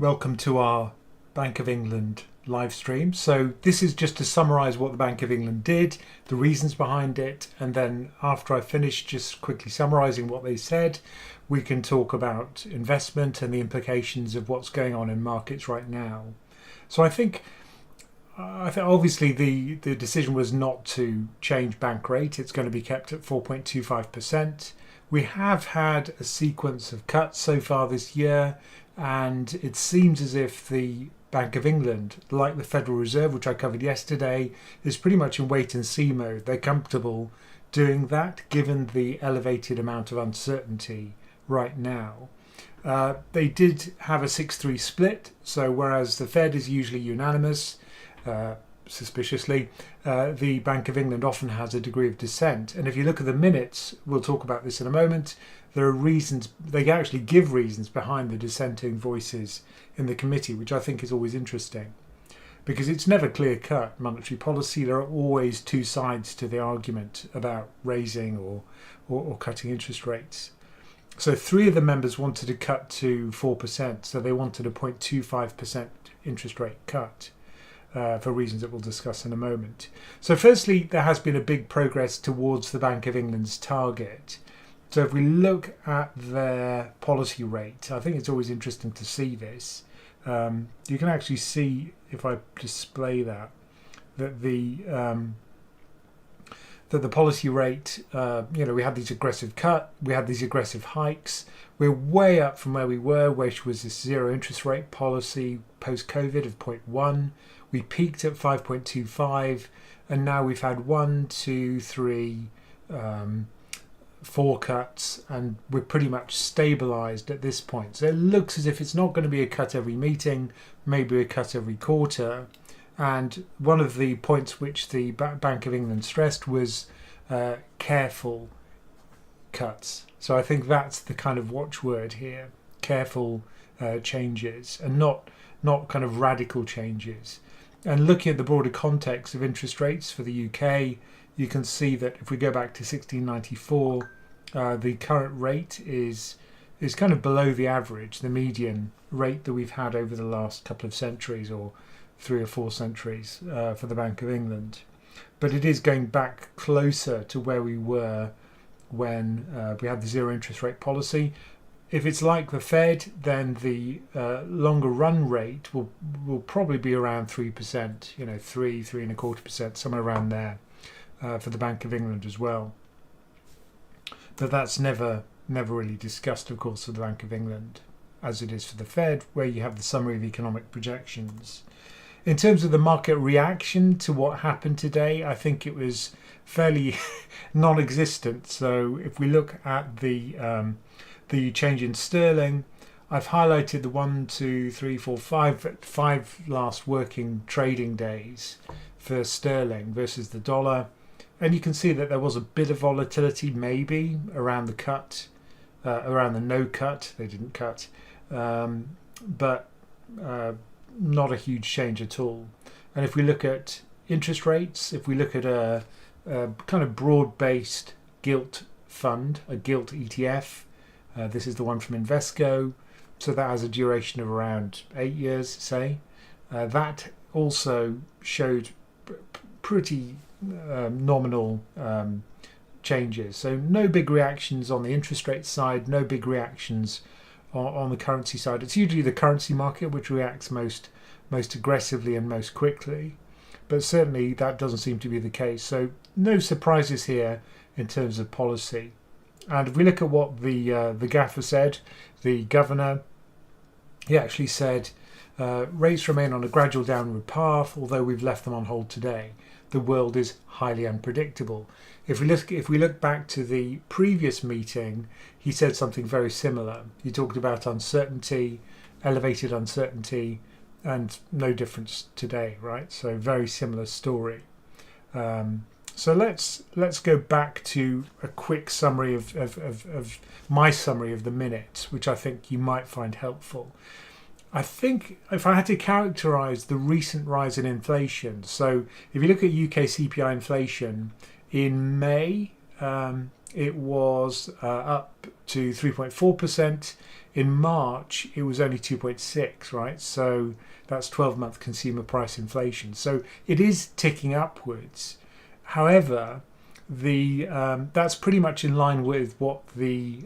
Welcome to our Bank of England live stream. So this is just to summarise what the Bank of England did, the reasons behind it, and then after I finish just quickly summarising what they said, we can talk about investment and the implications of what's going on in markets right now. So I think obviously the decision was not to change bank rate. It's going to be kept at 4.25%. We have had a sequence of cuts so far this year, and it seems as if the Bank of England, like the Federal Reserve, which I covered yesterday, is pretty much in wait and see mode. They're comfortable doing that given the elevated amount of uncertainty right now. They did have a 6-3 split, so whereas the Fed is usually unanimous, suspiciously, the Bank of England often has a degree of dissent. And if you look at the minutes, we'll talk about this in a moment, there are reasons, they actually give reasons behind the dissenting voices in the committee, which I think is always interesting. Because it's never clear-cut monetary policy. There are always two sides to the argument about raising or cutting interest rates. So 3 of the members wanted to cut to 4%, so they wanted a 0.25% interest rate cut. For reasons that we'll discuss in a moment. So firstly, there has been a big progress towards the Bank of England's target. So if we look at their policy rate, I think it's always interesting to see this. You can actually see, if I display that the policy rate, we had these aggressive we had these aggressive hikes. We're way up from where we were, which was this zero interest rate policy post-COVID of 0.1. We peaked at 5.25, and now we've had 1, 2, 3, 4 cuts, and we're pretty much stabilised at this point. So it looks as if it's not going to be a cut every meeting, maybe a cut every quarter. And one of the points which the Bank of England stressed was careful cuts. So I think that's the kind of watchword here: careful changes, and not kind of radical changes. And looking at the broader context of interest rates for the UK, you can see that if we go back to 1694, the current rate is kind of below the average, the median rate that we've had over the last couple of centuries, or 3 or 4 centuries for the Bank of England. But it is going back closer to where we were when we had the zero interest rate policy. If it's like the Fed, then the longer run rate will probably be around 3%, 3.25%, somewhere around there for the Bank of England as well. But that's never really discussed, of course, for the Bank of England, as it is for the Fed, where you have the summary of economic projections. In terms of the market reaction to what happened today, I think it was fairly non-existent. So if we look at the change in sterling, I've highlighted the 5 last working trading days for sterling versus the dollar, and you can see that there was a bit of volatility maybe around the cut, around the no cut. They didn't cut, but not a huge change at all. And if we look at interest rates, if we look at a kind of broad-based gilt fund, a gilt ETF, this is the one from Invesco, so that has a duration of around 8 years, say. That also showed pretty nominal changes. So no big reactions on the interest rate side, no big reactions on the currency side. It's usually the currency market which reacts most aggressively and most quickly, but certainly that doesn't seem to be the case. So no surprises here in terms of policy. And if we look at what the gaffer said, the governor, he actually said, rates remain on a gradual downward path, although we've left them on hold today. The world is highly unpredictable. If we look back to the previous meeting, he said something very similar. He talked about uncertainty, elevated uncertainty, and no difference today, right? So very similar story. So let's go back to a quick summary of my summary of the minutes, which I think you might find helpful. I think if I had to characterise the recent rise in inflation, so if you look at UK CPI inflation in May, it was up to 3.4%. In March, it was only 2.6, right? So that's 12-month consumer price inflation. So it is ticking upwards. However, that's pretty much in line with what the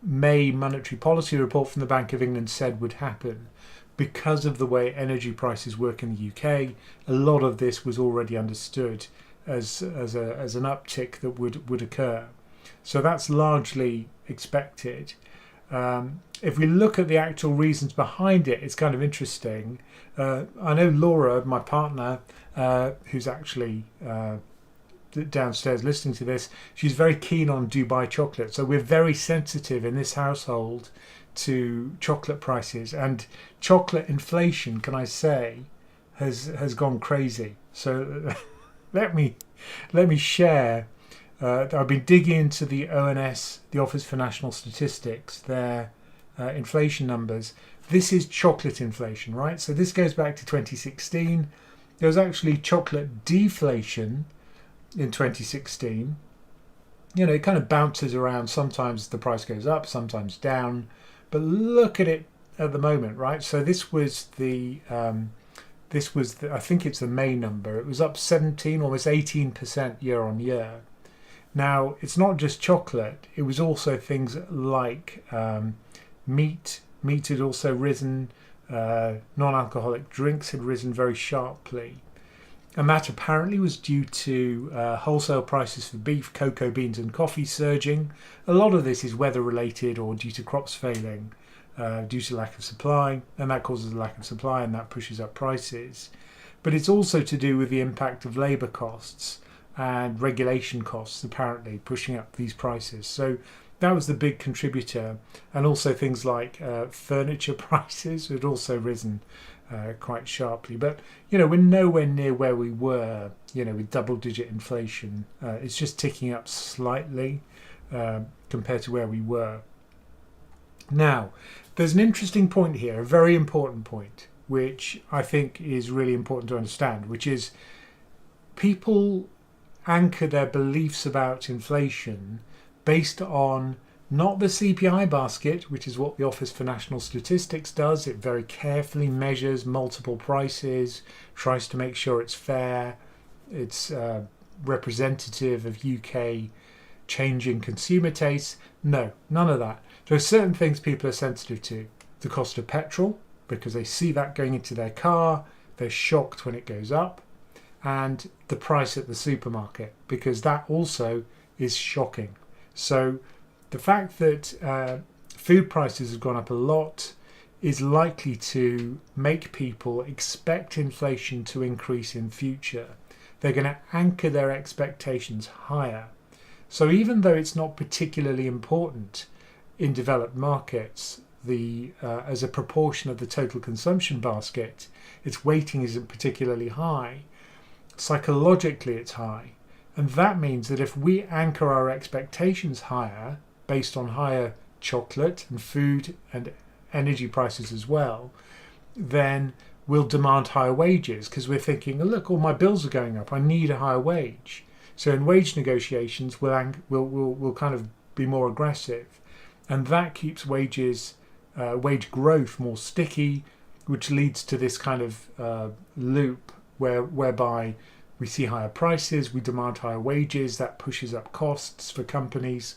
May monetary policy report from the Bank of England said would happen. Because of the way energy prices work in the UK, a lot of this was already understood as an uptick that would occur. So that's largely expected. If we look at the actual reasons behind it, it's kind of interesting. I know Laura, my partner, who's actually downstairs listening to this, she's very keen on Dubai chocolate. So we're very sensitive in this household to chocolate prices, and chocolate inflation, can I say, has gone crazy. So let me share. I've been digging into the ONS, the Office for National Statistics, their inflation numbers. This is chocolate inflation, right? So this goes back to 2016. There was actually chocolate deflation in 2016. You know, it kind of bounces around. Sometimes the price goes up, sometimes down. But look at it at the moment, right? So this was I think it's the May number. It was up 17, almost 18% year on year. Now, it's not just chocolate. It was also things like meat. Meat had also risen. Non-alcoholic drinks had risen very sharply. And that apparently was due to wholesale prices for beef, cocoa beans and coffee surging. A lot of this is weather related or due to crops failing, due to lack of supply. And that causes a lack of supply and that pushes up prices. But it's also to do with the impact of labour costs and regulation costs, apparently pushing up these prices. So that was the big contributor. And also things like furniture prices had also risen quite sharply. But, you know, we're nowhere near where we were, you know, with double-digit inflation. It's just ticking up slightly compared to where we were. Now, there's an interesting point here, a very important point, which I think is really important to understand, which is people anchor their beliefs about inflation based on not the CPI basket, which is what the Office for National Statistics does. It very carefully measures multiple prices, tries to make sure it's fair, it's representative of UK changing consumer tastes. No, none of that. There are certain things people are sensitive to. The cost of petrol, because they see that going into their car, they're shocked when it goes up. And the price at the supermarket, because that also is shocking. So the fact that food prices have gone up a lot is likely to make people expect inflation to increase in future. They're going to anchor their expectations higher. So even though it's not particularly important in developed markets, as a proportion of the total consumption basket, its weighting isn't particularly high. Psychologically it's high, and that means that if we anchor our expectations higher based on higher chocolate and food and energy prices as well, then we'll demand higher wages because we're thinking, oh, look, all my bills are going up, I need a higher wage. So in wage negotiations we'll kind of be more aggressive, and that keeps wage growth more sticky, which leads to this kind of loop whereby we see higher prices, we demand higher wages, that pushes up costs for companies,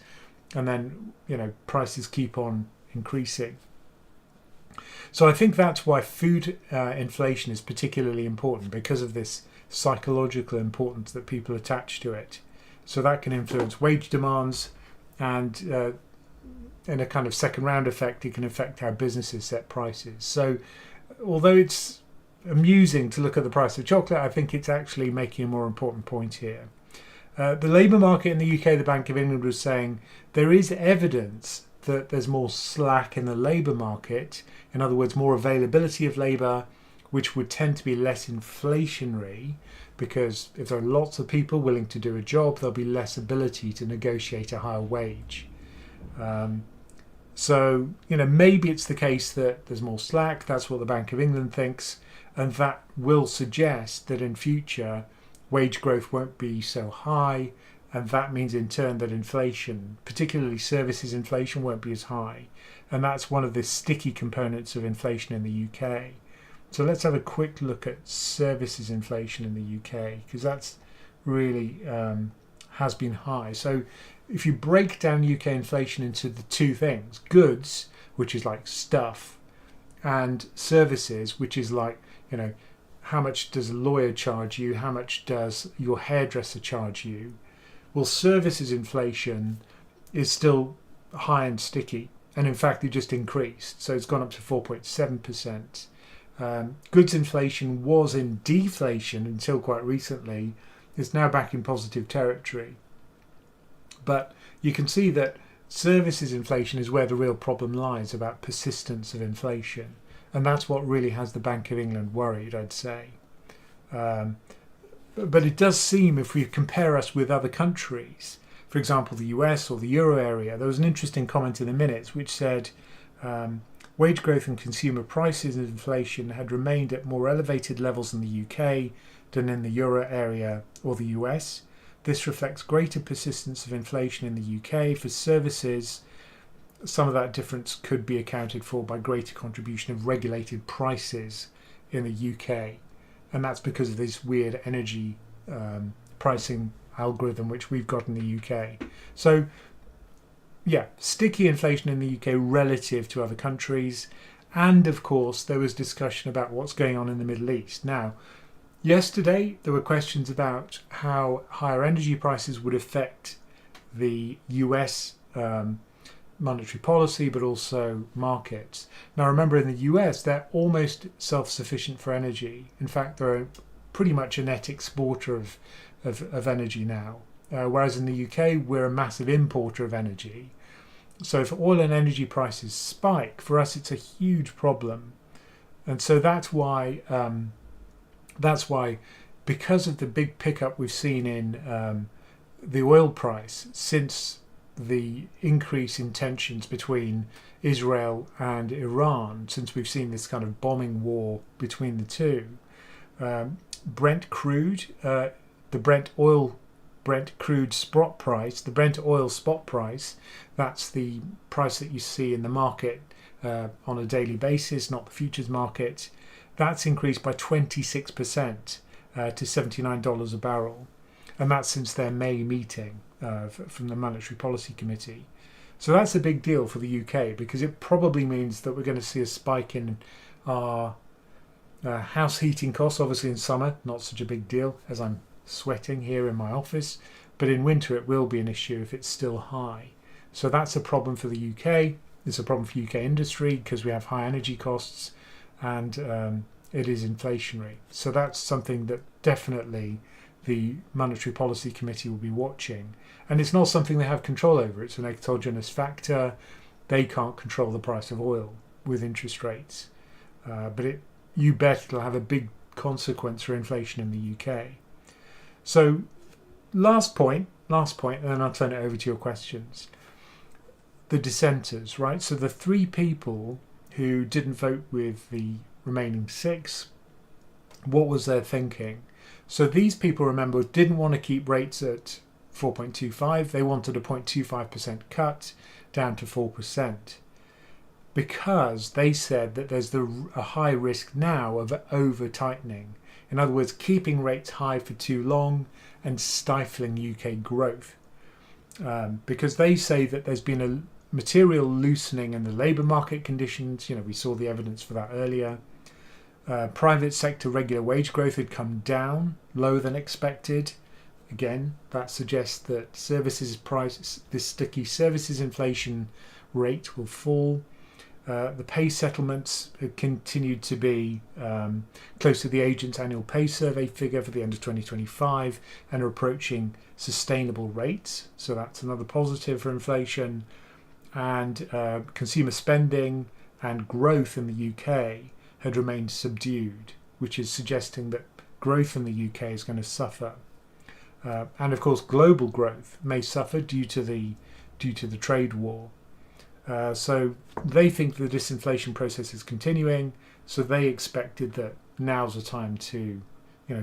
and then, you know, prices keep on increasing. So I think that's why food inflation is particularly important, because of this psychological importance that people attach to it. So that can influence wage demands, and in a kind of second round effect, it can affect how businesses set prices. So although it's amusing to look at the price of chocolate, I think it's actually making a more important point here. The labour market in the UK, the Bank of England was saying there is evidence that there's more slack in the labour market, in other words, more availability of labour, which would tend to be less inflationary, because if there are lots of people willing to do a job, there'll be less ability to negotiate a higher wage. So, you know, maybe it's the case that there's more slack, that's what the Bank of England thinks, and that will suggest that in future wage growth won't be so high, and that means in turn that inflation, particularly services inflation, won't be as high, and that's one of the sticky components of inflation in the UK. So let's have a quick look at services inflation in the UK, because that's really has been high. So if you break down UK inflation into the two things, goods, which is like stuff, and services, which is like, how much does a lawyer charge you? How much does your hairdresser charge you? Well, services inflation is still high and sticky. And in fact, it just increased. So it's gone up to 4.7%. Goods inflation was in deflation until quite recently. It's now back in positive territory. But you can see that services inflation is where the real problem lies, about persistence of inflation. And that's what really has the Bank of England worried, I'd say. But it does seem, if we compare us with other countries, for example, the US or the euro area, there was an interesting comment in the minutes which said wage growth and consumer prices and inflation had remained at more elevated levels in the UK than in the euro area or the US. This reflects greater persistence of inflation in the UK. For services, some of that difference could be accounted for by greater contribution of regulated prices in the UK. And that's because of this weird energy pricing algorithm which we've got in the UK. So, yeah, sticky inflation in the UK relative to other countries. And, of course, there was discussion about what's going on in the Middle East. Now, yesterday, there were questions about how higher energy prices would affect the US monetary policy, but also markets. Now, remember, in the US, they're almost self-sufficient for energy. In fact, they're pretty much a net exporter of energy now. Whereas in the UK, we're a massive importer of energy. So if oil and energy prices spike, for us, it's a huge problem. And so that's why, because of the big pickup we've seen in the oil price since the increase in tensions between Israel and Iran, since we've seen this kind of bombing war between the two, Brent crude, the Brent crude spot price, the Brent oil spot price, that's the price that you see in the market on a daily basis, not the futures market, that's increased by 26% to $79 a barrel. And that's since their May meeting from the Monetary Policy Committee. So that's a big deal for the UK, because it probably means that we're going to see a spike in our house heating costs. Obviously in summer, not such a big deal as I'm sweating here in my office, but in winter it will be an issue if it's still high. So that's a problem for the UK. It's a problem for UK industry because we have high energy costs, and it is inflationary. So that's something that definitely the Monetary Policy Committee will be watching. And it's not something they have control over. It's an exogenous factor. They can't control the price of oil with interest rates. But you bet it'll have a big consequence for inflation in the UK. So last point, and then I'll turn it over to your questions. The dissenters, right? So the 3 people who didn't vote with the remaining 6, what was their thinking? So these people, remember, didn't want to keep rates at 4.25. They wanted a 0.25% cut down to 4%, because they said that there's a high risk now of over-tightening. In other words, keeping rates high for too long and stifling UK growth. Because they say that there's been a material loosening in the labour market conditions. We saw the evidence for that earlier. Private sector regular wage growth had come down, lower than expected. Again, that suggests that services price, this sticky services inflation rate will fall. The pay settlements have continued to be close to the agent's annual pay survey figure for the end of 2025 and are approaching sustainable rates. So that's another positive for inflation. And consumer spending and growth in the UK had remained subdued, which is suggesting that growth in the UK is going to suffer. And of course, global growth may suffer due to the trade war. So they think the disinflation process is continuing. So they expected that now's the time to,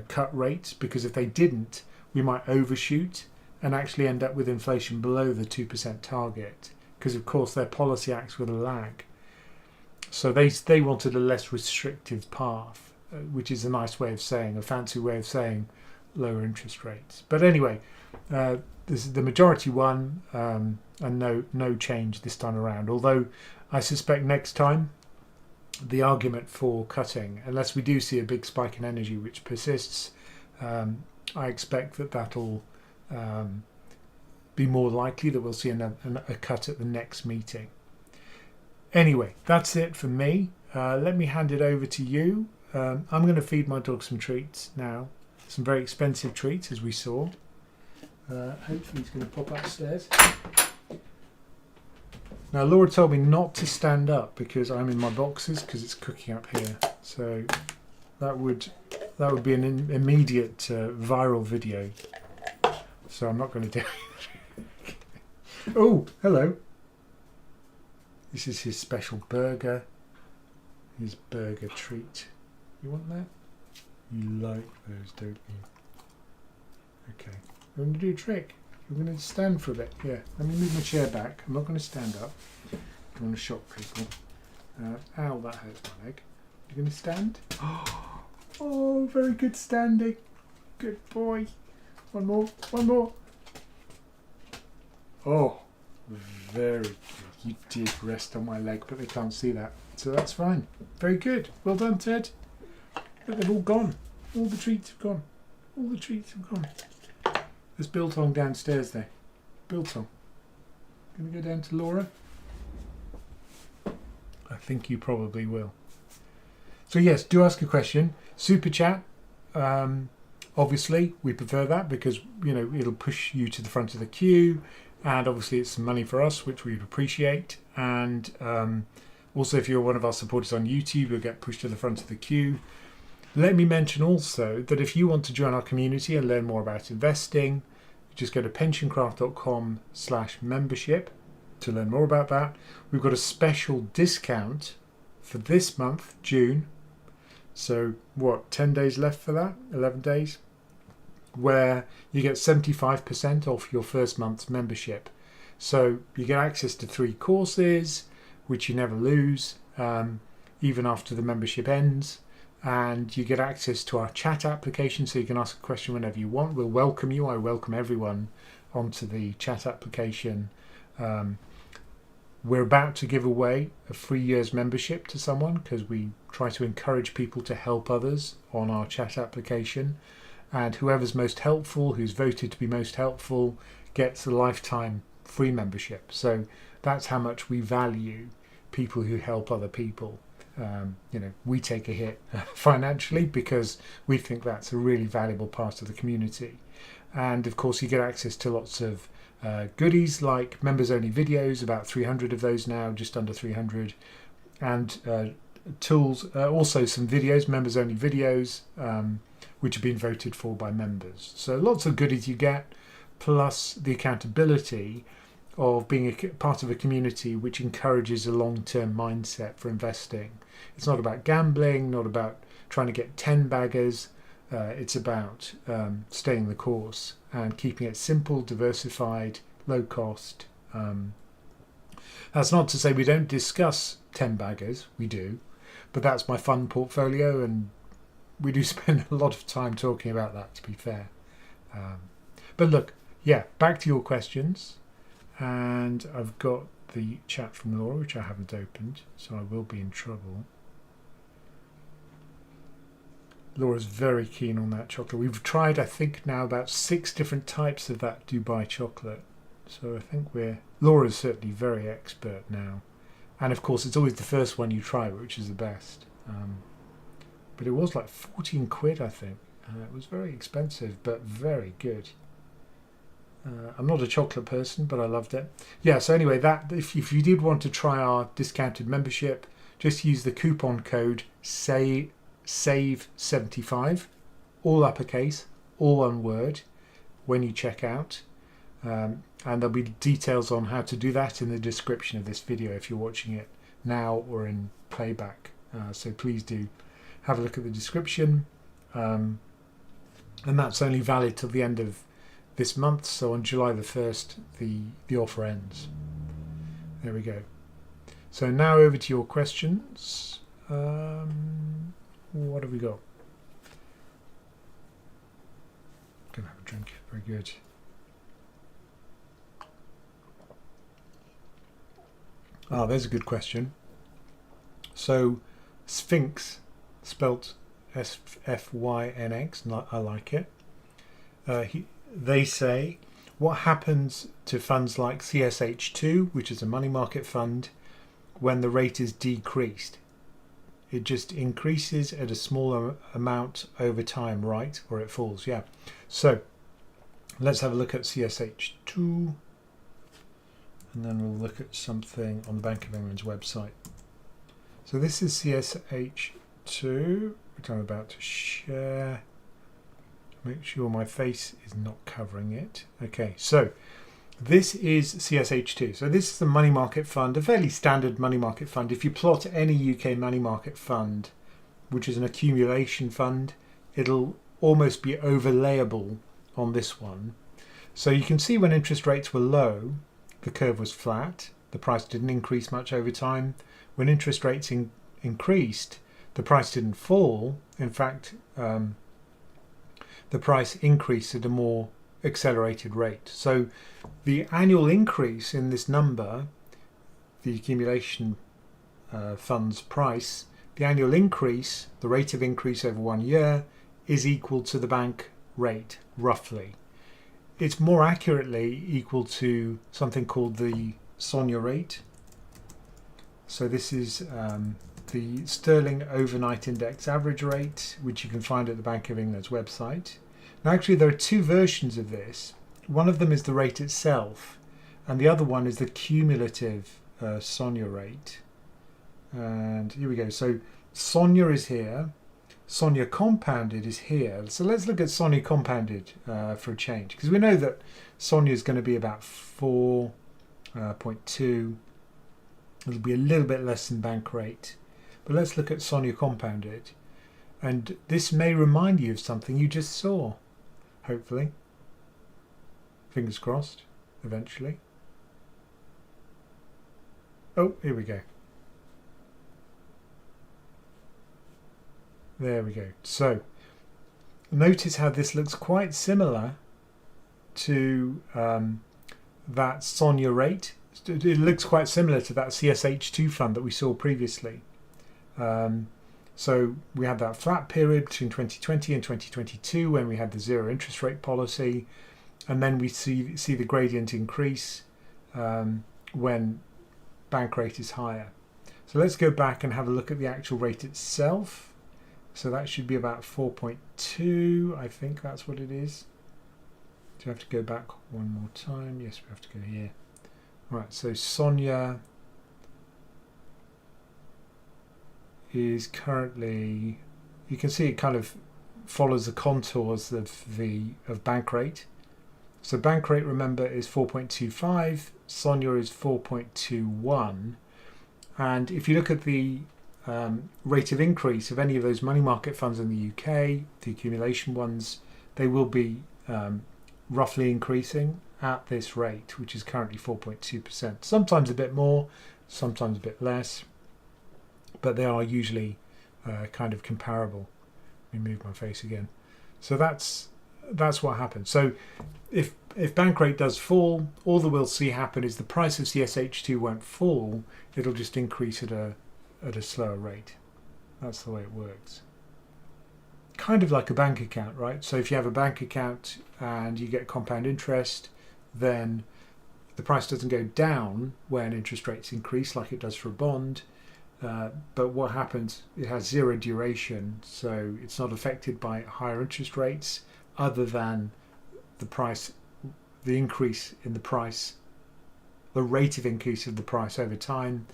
cut rates, because if they didn't, we might overshoot and actually end up with inflation below the 2% target, because of course their policy acts with a lag. So they wanted a less restrictive path, which is a nice way of saying, a fancy way of saying lower interest rates. But anyway, this is the majority won, and no change this time around. Although I suspect next time the argument for cutting, unless we do see a big spike in energy which persists, I expect that'll be more likely that we'll see a cut at the next meeting. Anyway, that's it for me. Let me hand it over to you. I'm going to feed my dog some treats now. Some very expensive treats, as we saw. Hopefully he's going to pop upstairs. Now, Laura told me not to stand up because I'm in my boxes because it's cooking up here. So that would be an immediate viral video. So I'm not going to do it. Oh, hello. This is his special burger. His burger treat. You want that? You like those, don't you? Okay. I'm going to do a trick. I'm going to stand for a bit. Yeah. Let me move my chair back. I'm not going to stand up. I'm going to shock people. Ow, that hurts my leg. You're going to stand? Oh, very good standing. Good boy. One more. One more. Oh, very good. You did rest on my leg, but they can't see that. So that's fine. Very good. Well done, Ted. But they've all gone. All the treats have gone. All the treats have gone. There's Biltong downstairs there. Biltong. Going to go down to Laura? I think you probably will. So yes, do ask a question. Super chat. Obviously, we prefer that because, you know, it'll push you to the front of the queue. And obviously it's some money for us, which we'd appreciate. And also, if you're one of our supporters on YouTube, you'll get pushed to the front of the queue. Let me mention also that if you want to join our community and learn more about investing, just go to PensionCraft.com/membership to learn more about that. We've got a special discount for this month, June. So what, 10 days left for that? 11 days? Where you get 75% off your first month's membership. So you get access to 3 courses, which you never lose, even after the membership ends. And you get access to our chat application, so you can ask a question whenever you want. We'll welcome you. I welcome everyone onto the chat application. We're about to give away a 3 years membership to someone because we try to encourage people to help others on our chat application. And whoever's most helpful, who's voted to be most helpful, gets a lifetime free membership. So that's how much we value people who help other people. You know, we take a hit financially because we think that's a really valuable part of the community. And of course, you get access to lots of goodies like members only videos, about 300 of those now, just under 300, and tools, also some videos, members only videos, which have been voted for by members. So lots of goodies you get, plus the accountability of being a part of a community which encourages a long-term mindset for investing. It's not about gambling, not about trying to get 10 baggers. It's about staying the course and keeping it simple, diversified, low cost. That's not to say we don't discuss 10 baggers, we do, but that's my fund portfolio, and we do spend a lot of time talking about that, to be fair. But look, yeah, back to your questions. And I've got the chat from Laura, which I haven't opened, so I will be in trouble. Laura's very keen on that chocolate. We've tried, I think, now about 6 different types of that Dubai chocolate. So I think Laura's certainly very expert now. And of course, it's always the first one you try, which is the best. But it was like 14 quid, I think. It was very expensive, but very good. I'm not a chocolate person, but I loved it. Yeah, so anyway, that if you did want to try our discounted membership, just use the coupon code SAVE75, all uppercase, all one word, when you check out. And there'll be details on how to do that in the description of this video if you're watching it now or in playback. So please do have a look at the description. And that's only valid till the end of this month. So on July the 1st, the offer ends. There we go. So now over to your questions. What have we got? Gonna have a drink. Very good. Ah, there's a good question. So Sphinx, spelt SFYNX, I like it. They say, what happens to funds like CSH2, which is a money market fund, when the rate is decreased? It just increases at a smaller amount over time, right? Or it falls, yeah. So let's have a look at CSH2. And then we'll look at something on the Bank of England's website. So this is CSH2, which I'm about to share. Make sure my face is not covering it. Okay, so this is CSH2. So this is the money market fund, a fairly standard money market fund. If you plot any UK money market fund, which is an accumulation fund, it'll almost be overlayable on this one. So you can see when interest rates were low, the curve was flat. The price didn't increase much over time. When interest rates increased, the price didn't fall. In fact, the price increased at a more accelerated rate. So the annual increase in this number, the accumulation fund's price, the annual increase, the rate of increase over 1 year, is equal to the bank rate, roughly. It's more accurately equal to something called the SONIA rate. So this is the Sterling Overnight Index Average Rate, which you can find at the Bank of England's website. Now actually there are two versions of this. One of them is the rate itself, and the other one is the cumulative SONIA rate. And here we go. So SONIA is here. SONIA compounded is here. So let's look at SONIA compounded for a change, because we know that SONIA is going to be about 4.2. It'll be a little bit less than bank rate. But let's look at SONIA compounded. And this may remind you of something you just saw, hopefully. Fingers crossed, eventually. Oh, here we go. There we go. So notice how this looks quite similar to that SONIA rate. It looks quite similar to that CSH2 fund that we saw previously. So we had that flat period between 2020 and 2022 when we had the zero interest rate policy, and then we see the gradient increase when bank rate is higher. So let's go back and have a look at the actual rate itself. So that should be about 4.2. I think that's what it is. Do we have to go back one more time? Yes, we have to go here. Right, so SONIA is currently, you can see it kind of follows the contours of bank rate. So bank rate, remember, is 4.25. SONIA is 4.21. And if you look at the rate of increase of any of those money market funds in the UK, the accumulation ones, they will be roughly increasing at this rate, which is currently 4.2%. Sometimes a bit more, sometimes a bit less, but they are usually kind of comparable. Let me move my face again. So that's what happens. So if bank rate does fall, all that we'll see happen is the price of CSH2 won't fall, it'll just increase at a slower rate. That's the way it works. Kind of like a bank account, right? So if you have a bank account and you get compound interest, then the price doesn't go down when interest rates increase like it does for a bond. But what happens, it has zero duration, so it's not affected by higher interest rates other than the increase in the price, the rate of increase of the price over time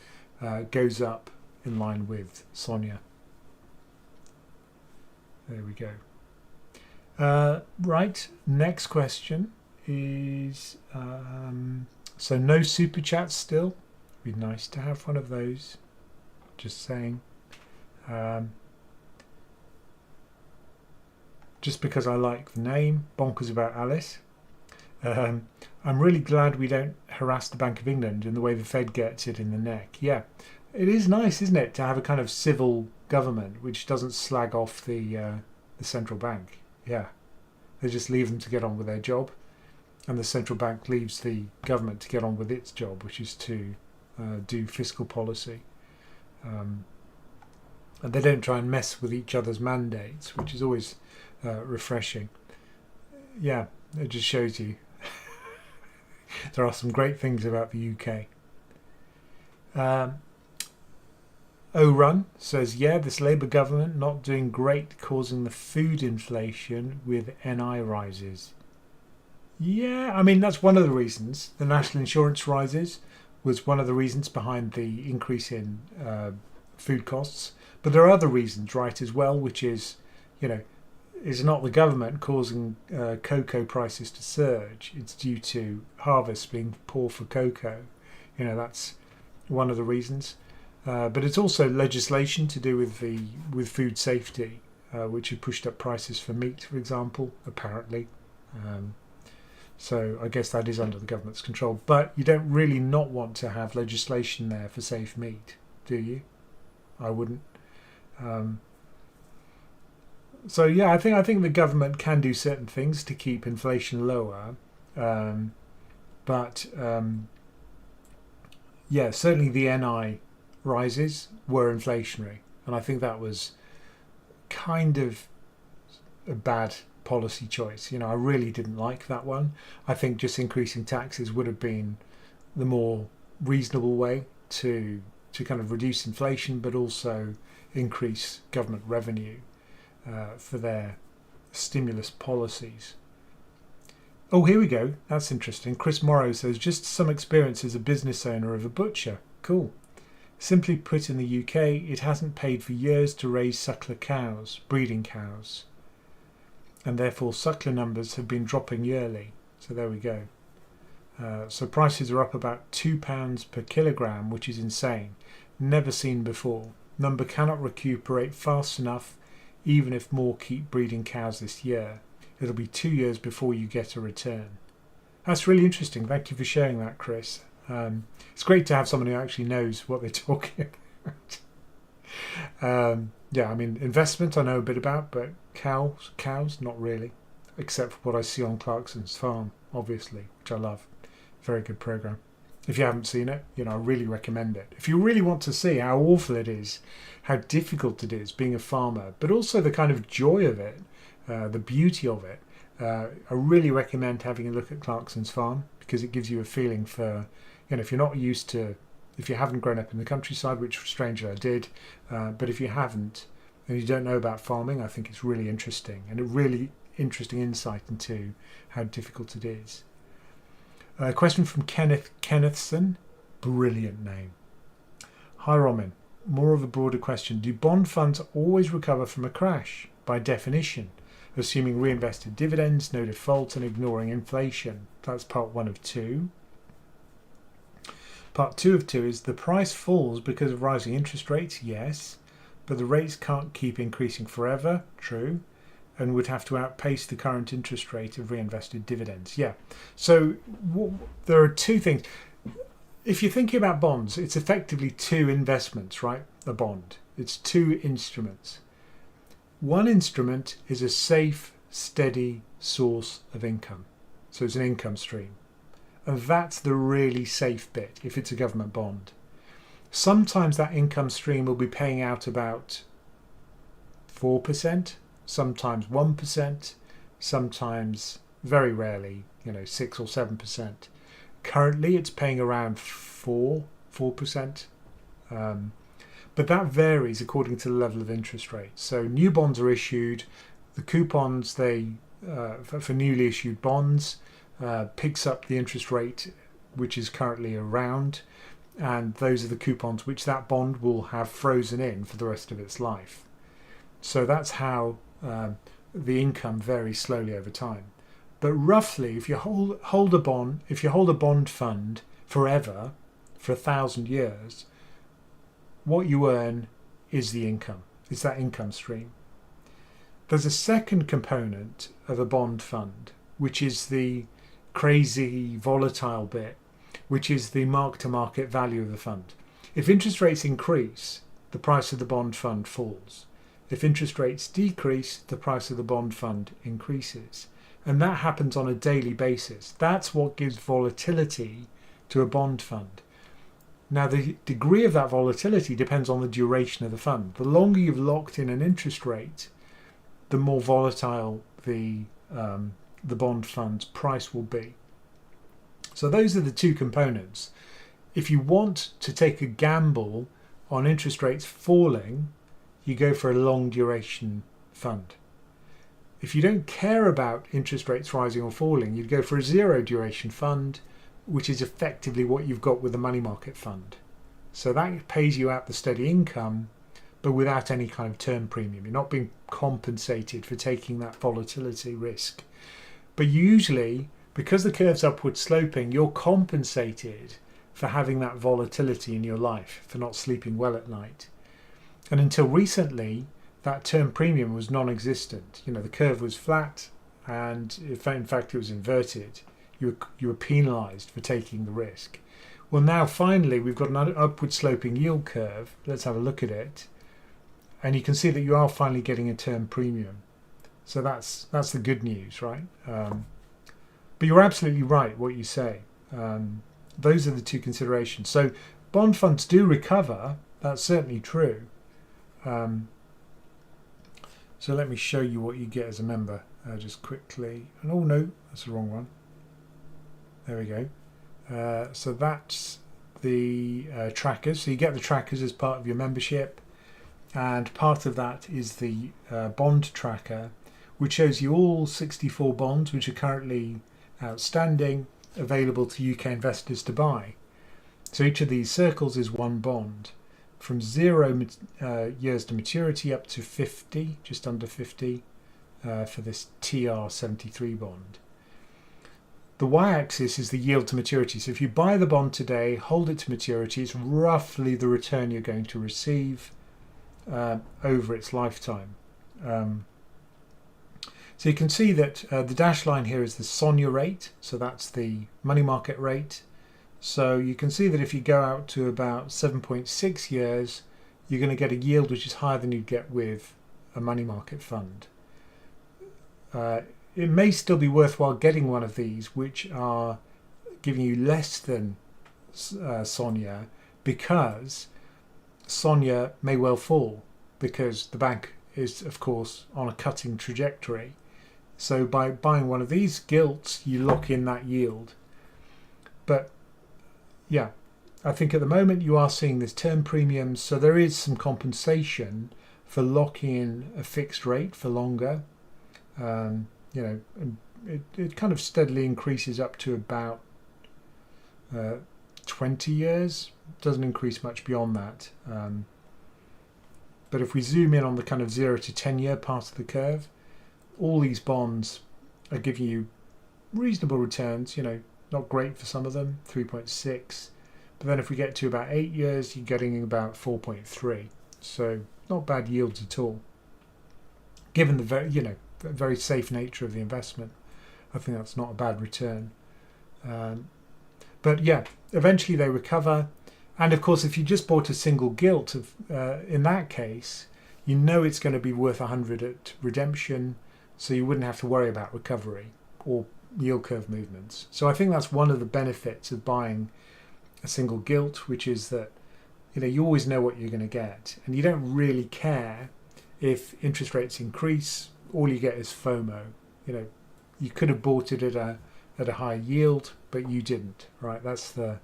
goes up in line with SONIA. There we go. Right, next question is, so no super chats still. It'd be nice to have one of those. Just saying. Just because I like the name, Bonkers About Alice. I'm really glad we don't harass the Bank of England in the way the Fed gets it in the neck. Yeah, it is nice, isn't it, to have a kind of civil government which doesn't slag off the central bank. Yeah, they just leave them to get on with their job, and the central bank leaves the government to get on with its job, which is to do fiscal policy. And they don't try and mess with each other's mandates, which is always refreshing. Yeah, it just shows you there are some great things about the UK. O'Run says, yeah, this Labour government not doing great, causing the food inflation with NI rises. Yeah, I mean, that's one of the reasons. The national insurance rises was one of the reasons behind the increase in food costs. But there are other reasons, right, as well, which is, is not the government causing cocoa prices to surge. It's due to harvests being poor for cocoa. That's one of the reasons. But it's also legislation to do with food safety, which had pushed up prices for meat, for example, apparently. So I guess that is under the government's control. But you don't really not want to have legislation there for safe meat, do you? I wouldn't. So yeah, I think the government can do certain things to keep inflation lower, but yeah, certainly the NI rises were inflationary, and I think that was kind of a bad policy choice. I really didn't like that one. I think just increasing taxes would have been the more reasonable way to kind of reduce inflation, but also increase government revenue for their stimulus policies. Oh, here we go. That's interesting. Chris Morrow says, just some experience as a business owner of a butcher. Cool. Simply put, in the UK, it hasn't paid for years to raise suckler cows, breeding cows. And therefore suckler numbers have been dropping yearly. So there we go. So prices are up about £2 per kilogram, which is insane. Never seen before. Number cannot recuperate fast enough, even if more keep breeding cows this year. It'll be 2 years before you get a return. That's really interesting. Thank you for sharing that, Chris. It's great to have someone who actually knows what they're talking about. Yeah, I mean, investment I know a bit about, but cows, not really. Except for what I see on Clarkson's farm, obviously, which I love. Very good program. If you haven't seen it, I really recommend it. If you really want to see how awful it is, how difficult it is being a farmer, but also the kind of joy of it, the beauty of it, I really recommend having a look at Clarkson's farm, because it gives you a feeling for, if you're not used to, if you haven't grown up in the countryside, which strangely I did, but if you haven't and you don't know about farming, I think it's really interesting, and a really interesting insight into how difficult it is. A question from Kenneth Kennethson. Brilliant name. Hi Ramin. More of a broader question. Do bond funds always recover from a crash? By definition, assuming reinvested dividends, no default, and ignoring inflation. That's part 1 of 2. Part 2 of 2 is the price falls because of rising interest rates. Yes. But the rates can't keep increasing forever. True. And would have to outpace the current interest rate of reinvested dividends. Yeah. So there are 2 things. If you're thinking about bonds, it's effectively 2 investments, right? A bond. It's 2 instruments. One instrument is a safe, steady source of income. So it's an income stream. And that's the really safe bit if it's a government bond. Sometimes that income stream will be paying out about 4%. Sometimes 1%, sometimes, very rarely, 6 or 7%. Currently, it's paying around 4%. But that varies according to the level of interest rates. So new bonds are issued. The coupons for newly issued bonds picks up the interest rate, which is currently around. And those are the coupons which that bond will have frozen in for the rest of its life. So that's how the income varies slowly over time. But roughly, if you hold a bond fund forever, for 1,000 years, what you earn is the income. It's that income stream. There's a second component of a bond fund, which is the crazy volatile bit, which is the mark-to-market value of the fund. If interest rates increase, the price of the bond fund falls. If interest rates decrease, the price of the bond fund increases. And that happens on a daily basis. That's what gives volatility to a bond fund. Now, the degree of that volatility depends on the duration of the fund. The longer you've locked in an interest rate, the more volatile the bond fund's price will be. So those are the two components. If you want to take a gamble on interest rates falling, you go for a long duration fund. If you don't care about interest rates rising or falling, you'd go for a zero duration fund, which is effectively what you've got with the money market fund. So that pays you out the steady income, but without any kind of term premium. You're not being compensated for taking that volatility risk. But usually, because the curve's upward sloping, you're compensated for having that volatility in your life, for not sleeping well at night. And until recently, that term premium was non-existent. You know, the curve was flat, and in fact it was inverted. You were penalised for taking the risk. Well, now finally we've got an upward sloping yield curve. Let's have a look at it, and you can see that you are finally getting a term premium. So that's the good news, right? But you're absolutely right what you say. Those are the two considerations. So bond funds do recover. That's certainly true. So let me show you what you get as a member just quickly. And oh no, that's the wrong one. There we go. So that's the trackers. So you get the trackers as part of your membership, and part of that is the bond tracker, which shows you all 64 bonds which are currently outstanding, available to UK investors to buy. So each of these circles is one bond, from 0 years to maturity up to 50, just under 50, for this TR73 bond. The y-axis is the yield to maturity. So if you buy the bond today, hold it to maturity, it's roughly the return you're going to receive over its lifetime. So you can see that the dashed line here is the SONIA rate, so that's the money market rate. So you can see that if you go out to about 7.6 years, you're going to get a yield which is higher than you'd get with a money market fund. It may still be worthwhile getting one of these which are giving you less than SONIA, because SONIA may well fall, because the bank is of course on a cutting trajectory. So by buying one of these gilts, you lock in that yield. But yeah, I think at the moment you are seeing this term premiums, so there is some compensation for locking in a fixed rate for longer. You know, it kind of steadily increases up to about 20 years. Doesn't increase much beyond that. But if we zoom in on the kind of 0 to 10 year part of the curve, all these bonds are giving you reasonable returns. You know, not great for some of them, 3.6. But then if we get to about 8 years, you're getting about 4.3. So not bad yields at all. Given the very safe nature of the investment, I think that's not a bad return. But yeah, eventually they recover. And of course, if you just bought a single gilt, in that case, you know it's going to be worth 100 at redemption, so you wouldn't have to worry about recovery or yield curve movements. So I think that's one of the benefits of buying a single gilt, which is that you always know what you're going to get, and you don't really care if interest rates increase. All you get is FOMO. You could have bought it at a high yield, but you didn't. Right? That's the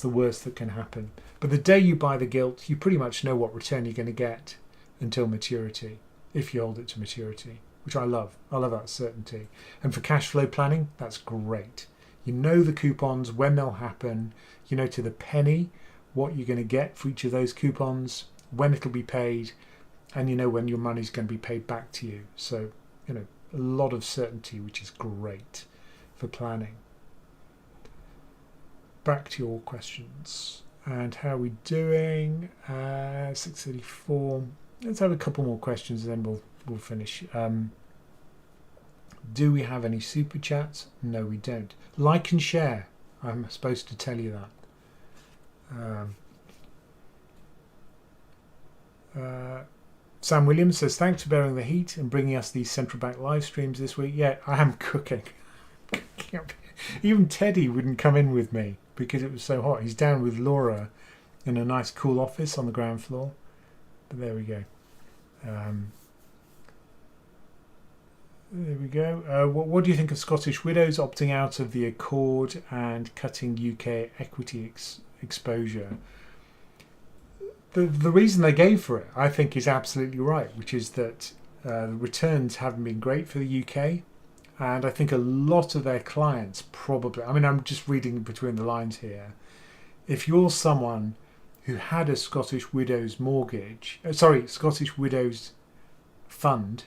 worst that can happen. But the day you buy the gilt, you pretty much know what return you're going to get until maturity, if you hold it to maturity, which I love. I love that certainty. And for cash flow planning, that's great. You know the coupons, when they'll happen, you know to the penny what you're going to get for each of those coupons, when it'll be paid, and you know when your money's going to be paid back to you. So, a lot of certainty, which is great for planning. Back to your questions. And how are we doing? 6:34. Let's have a couple more questions and then we'll finish. Do we have any super chats? No, we don't. Like and share. I'm supposed to tell you that. Sam Williams says, thanks for bearing the heat and bringing us these central bank live streams this week. Yeah, I am cooking. Even Teddy wouldn't come in with me because it was so hot. He's down with Laura in a nice cool office on the ground floor. But there we go. There we go. What do you think of Scottish widows opting out of the Accord and cutting UK equity exposure? The reason they gave for it, I think, is absolutely right, which is that the returns haven't been great for the UK. And I think a lot of their clients probably, I mean, I'm just reading between the lines here. If you're someone who had a Scottish widows mortgage, Scottish widows fund,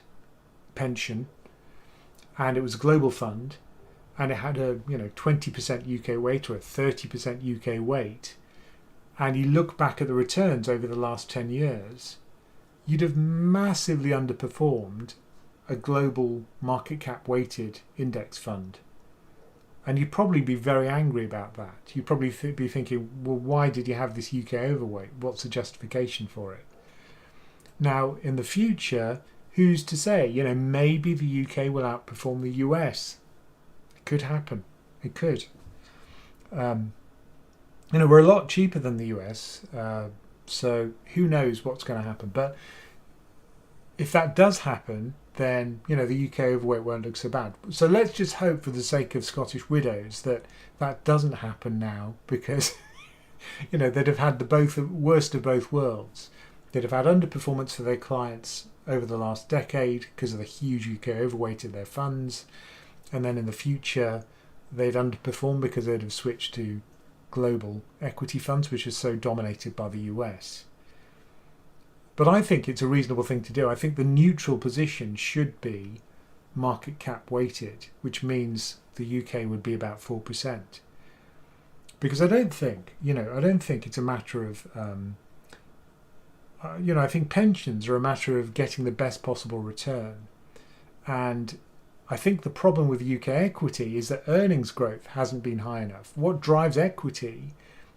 pension, and it was a global fund, and it had a 20% UK weight or a 30% UK weight, and you look back at the returns over the last 10 years, you'd have massively underperformed a global market cap weighted index fund. And you'd probably be very angry about that. You'd probably be thinking, well, why did you have this UK overweight? What's the justification for it? Now, in the future, who's to say? Maybe the UK will outperform the US. It could happen. It could. We're a lot cheaper than the US, so who knows what's going to happen. But if that does happen, then the UK overweight won't look so bad. So let's just hope, for the sake of Scottish widows, that that doesn't happen now, because they'd have had the worst of both worlds. They'd have had underperformance for their clients over the last decade because of the huge UK overweight in their funds, and then in the future they'd underperform because they'd have switched to global equity funds, which are so dominated by the US. But I think it's a reasonable thing to do. I think the neutral position should be market cap weighted, which means the UK would be about 4%. Because I don't think it's a matter of, I think pensions are a matter of getting the best possible return. And I think the problem with UK equity is that earnings growth hasn't been high enough. What drives equity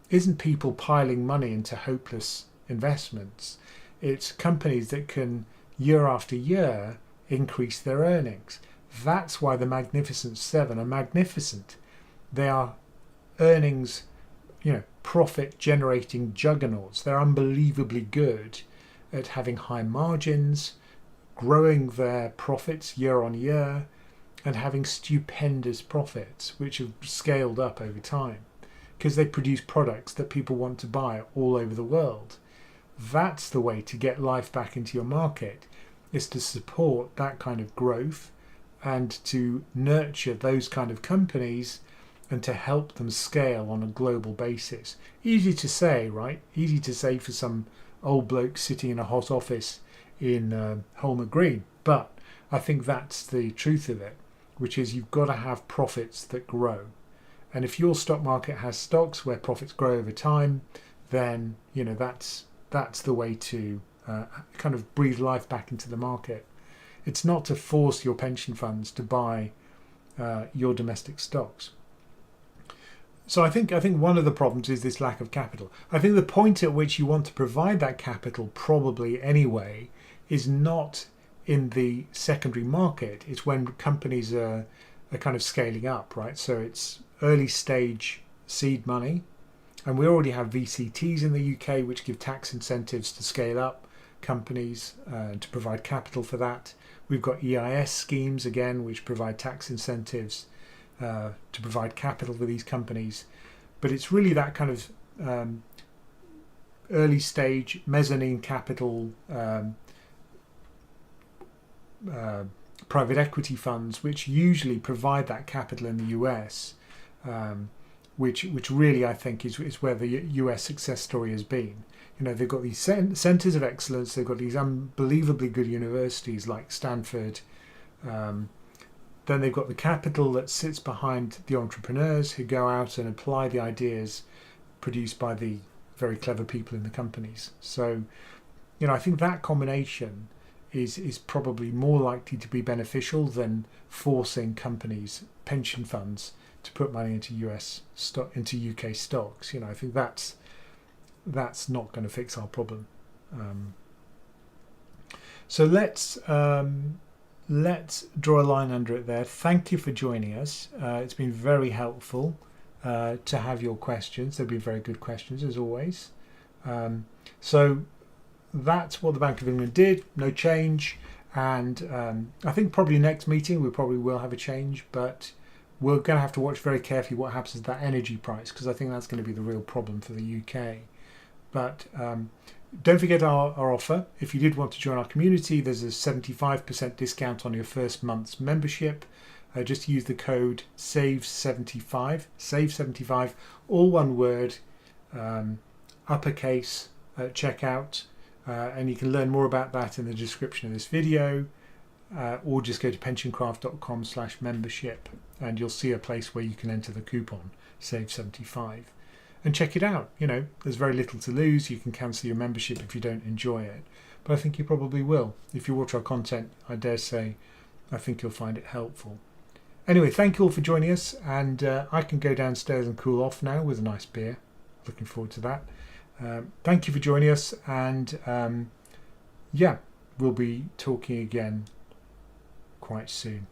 isn't people piling money into hopeless investments. It's companies that can, year after year, increase their earnings. That's why the Magnificent Seven are magnificent. They are earnings, profit-generating juggernauts. They're unbelievably good at having high margins, growing their profits year on year, and having stupendous profits, which have scaled up over time, because they produce products that people want to buy all over the world. That's the way to get life back into your market, is to support that kind of growth and to nurture those kind of companies and to help them scale on a global basis. Easy to say, right? Easy to say for some old bloke sitting in a hot office in Holmer Green. But I think that's the truth of it, which is you've got to have profits that grow. And if your stock market has stocks where profits grow over time, then that's the way to kind of breathe life back into the market. It's not to force your pension funds to buy your domestic stocks. So I think one of the problems is this lack of capital. I think the point at which you want to provide that capital, probably anyway, is not in the secondary market. It's when companies are kind of scaling up, right? So it's early stage seed money. And we already have VCTs in the UK, which give tax incentives to scale up companies, to provide capital for that. We've got EIS schemes, again, which provide tax incentives to provide capital for these companies. But it's really that kind of early stage mezzanine capital, private equity funds, which usually provide that capital in the US, which really I think is where the US success story has been. They've got these centers of excellence. They've got these unbelievably good universities like Stanford. Then they've got the capital that sits behind the entrepreneurs who go out and apply the ideas produced by the very clever people in the companies. So, I think that combination is probably more likely to be beneficial than forcing companies, pension funds, to put money into UK stocks. I think that's not going to fix our problem. So let's draw a line under it there. Thank you for joining us. It's been very helpful to have your questions. They've been very good questions as always. So that's what the Bank of England did. No change. And I think probably next meeting we probably will have a change, but we're going to have to watch very carefully what happens to that energy price, because I think that's going to be the real problem for the UK. But don't forget our offer. If you did want to join our community, there's a 75% discount on your first month's membership. Just use the code SAVE75, all one word, uppercase at checkout. And you can learn more about that in the description of this video, or just go to pensioncraft.com/membership and you'll see a place where you can enter the coupon SAVE75 and check it out. There's very little to lose. You can cancel your membership if you don't enjoy it, but I think you probably will. If you watch our content, I dare say I think you'll find it helpful. Anyway, thank you all for joining us, and I can go downstairs and cool off now with a nice beer. Looking forward to that. Thank you for joining us, and we'll be talking again quite soon.